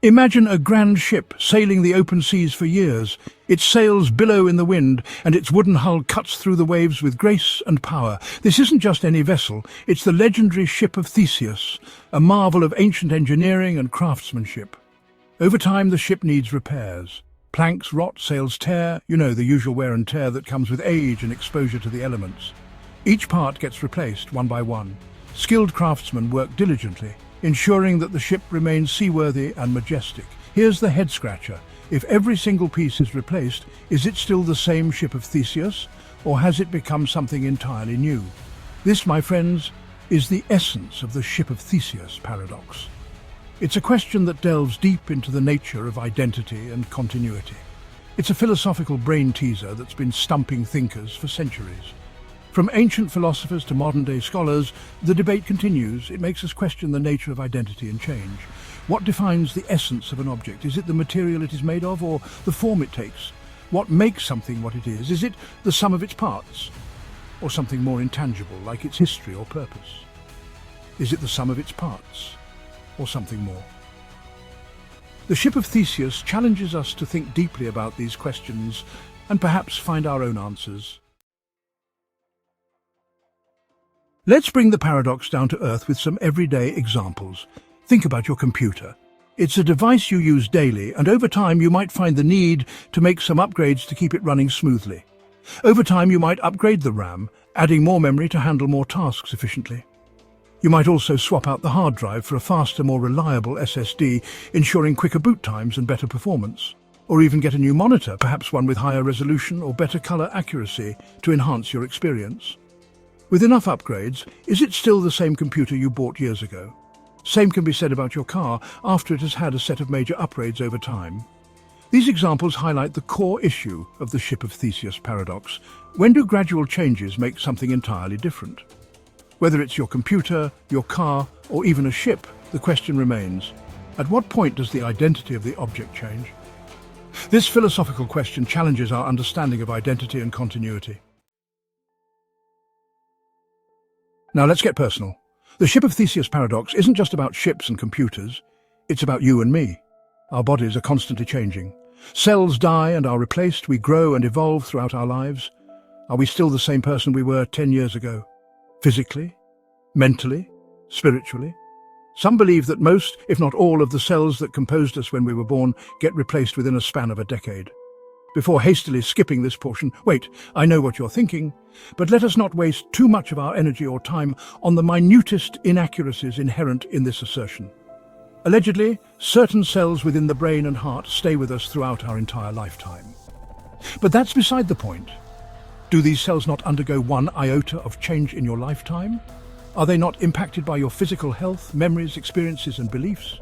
Imagine a grand ship sailing the open seas for years. Its sails billow in the wind, and its wooden hull cuts through the waves with grace and power. This isn't just any vessel, it's the legendary Ship of Theseus, a marvel of ancient engineering and craftsmanship. Over time, the ship needs repairs. Planks rot, sails tear, the usual wear and tear that comes with age and exposure to the elements. Each part gets replaced one by one. Skilled craftsmen work diligently, ensuring that the ship remains seaworthy and majestic. Here's the head-scratcher. If every single piece is replaced, is it still the same Ship of Theseus, or has it become something entirely new? This, my friends, is the essence of the Ship of Theseus paradox. It's a question that delves deep into the nature of identity and continuity. It's a philosophical brain teaser that's been stumping thinkers for centuries. From ancient philosophers to modern-day scholars, the debate continues. It makes us question the nature of identity and change. What defines the essence of an object? Is it the material it is made of, or the form it takes? What makes something what it is? Is it the sum of its parts, or something more intangible, like its history or purpose? Is it the sum of its parts, or something more? The Ship of Theseus challenges us to think deeply about these questions and perhaps find our own answers. Let's bring the paradox down to earth with some everyday examples. Think about your computer. It's a device you use daily, and over time you might find the need to make some upgrades to keep it running smoothly. Over time you might upgrade the RAM, adding more memory to handle more tasks efficiently. You might also swap out the hard drive for a faster, more reliable SSD, ensuring quicker boot times and better performance. Or even get a new monitor, perhaps one with higher resolution or better color accuracy, to enhance your experience. With enough upgrades, is it still the same computer you bought years ago? Same can be said about your car after it has had a set of major upgrades over time. These examples highlight the core issue of the Ship of Theseus paradox. When do gradual changes make something entirely different? Whether it's your computer, your car, or even a ship, the question remains, at what point does the identity of the object change? This philosophical question challenges our understanding of identity and continuity. Now let's get personal. The Ship of Theseus paradox isn't just about ships and computers. It's about you and me. Our bodies are constantly changing. Cells die and are replaced. We grow and evolve throughout our lives. Are we still the same person we were 10 years ago? Physically? Mentally? Spiritually? Some believe that most, if not all, of the cells that composed us when we were born get replaced within a span of a decade. Before hastily skipping this portion, wait, I know what you're thinking, but let us not waste too much of our energy or time on the minutest inaccuracies inherent in this assertion. Allegedly, certain cells within the brain and heart stay with us throughout our entire lifetime. But that's beside the point. Do these cells not undergo one iota of change in your lifetime? Are they not impacted by your physical health, memories, experiences, and beliefs?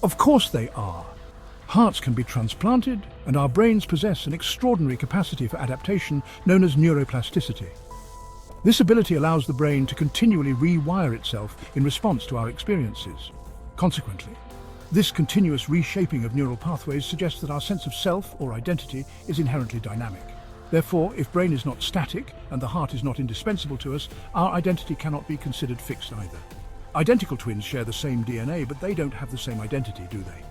Of course they are. Hearts can be transplanted, and our brains possess an extraordinary capacity for adaptation known as neuroplasticity. This ability allows the brain to continually rewire itself in response to our experiences. Consequently, this continuous reshaping of neural pathways suggests that our sense of self or identity is inherently dynamic. Therefore, if brain is not static and the heart is not indispensable to us, our identity cannot be considered fixed either. Identical twins share the same DNA, but they don't have the same identity, do they?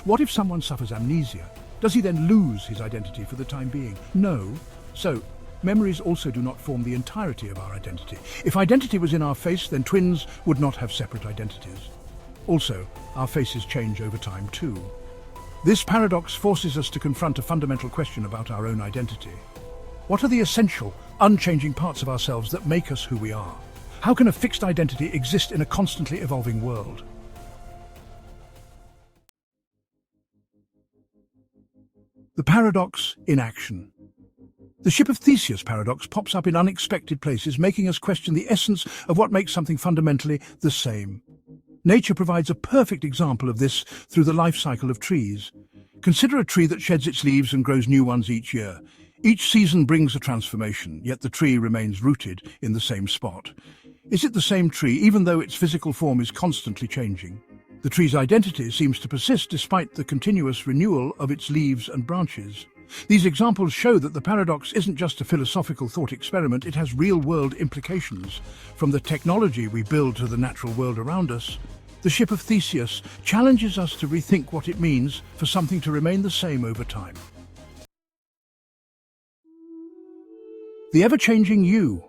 What if someone suffers amnesia? Does he then lose his identity for the time being? No. So, memories also do not form the entirety of our identity. If identity was in our face, then twins would not have separate identities. Also, our faces change over time too. This paradox forces us to confront a fundamental question about our own identity. What are the essential, unchanging parts of ourselves that make us who we are? How can a fixed identity exist in a constantly evolving world? The paradox in action. The Ship of Theseus paradox pops up in unexpected places, making us question the essence of what makes something fundamentally the same. Nature provides a perfect example of this through the life cycle of trees. Consider a tree that sheds its leaves and grows new ones each year. Each season brings a transformation, yet the tree remains rooted in the same spot. Is it the same tree, even though its physical form is constantly changing? The tree's identity seems to persist despite the continuous renewal of its leaves and branches. These examples show that the paradox isn't just a philosophical thought experiment, it has real-world implications. From the technology we build to the natural world around us, The Ship of Theseus challenges us to rethink what it means for something to remain the same over time. The ever-changing you.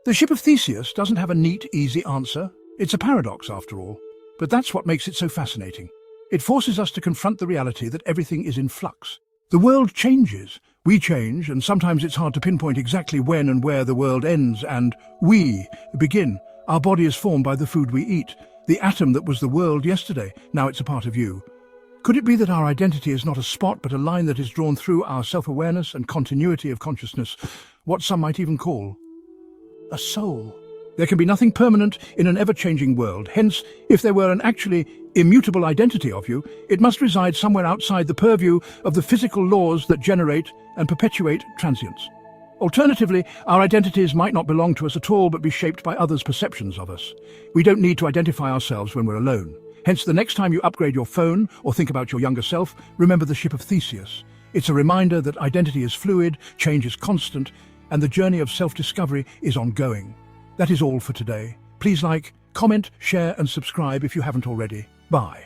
The Ship of Theseus doesn't have a neat, easy answer. It's a paradox, after all. But that's what makes it so fascinating. It forces us to confront the reality that everything is in flux. The world changes, we change, and sometimes it's hard to pinpoint exactly when and where the world ends and we begin. Our body is formed by the food we eat. The atom that was the world yesterday, now it's a part of you. Could it be that our identity is not a spot but a line that is drawn through our self-awareness and continuity of consciousness, what some might even call a soul? There can be nothing permanent in an ever-changing world. Hence, if there were an actually immutable identity of you, it must reside somewhere outside the purview of the physical laws that generate and perpetuate transience. Alternatively, our identities might not belong to us at all but be shaped by others' perceptions of us. We don't need to identify ourselves when we're alone. Hence, the next time you upgrade your phone or think about your younger self, remember the Ship of Theseus. It's a reminder that identity is fluid, change is constant, and the journey of self-discovery is ongoing. That is all for today. Please like, comment, share and subscribe if you haven't already. Bye.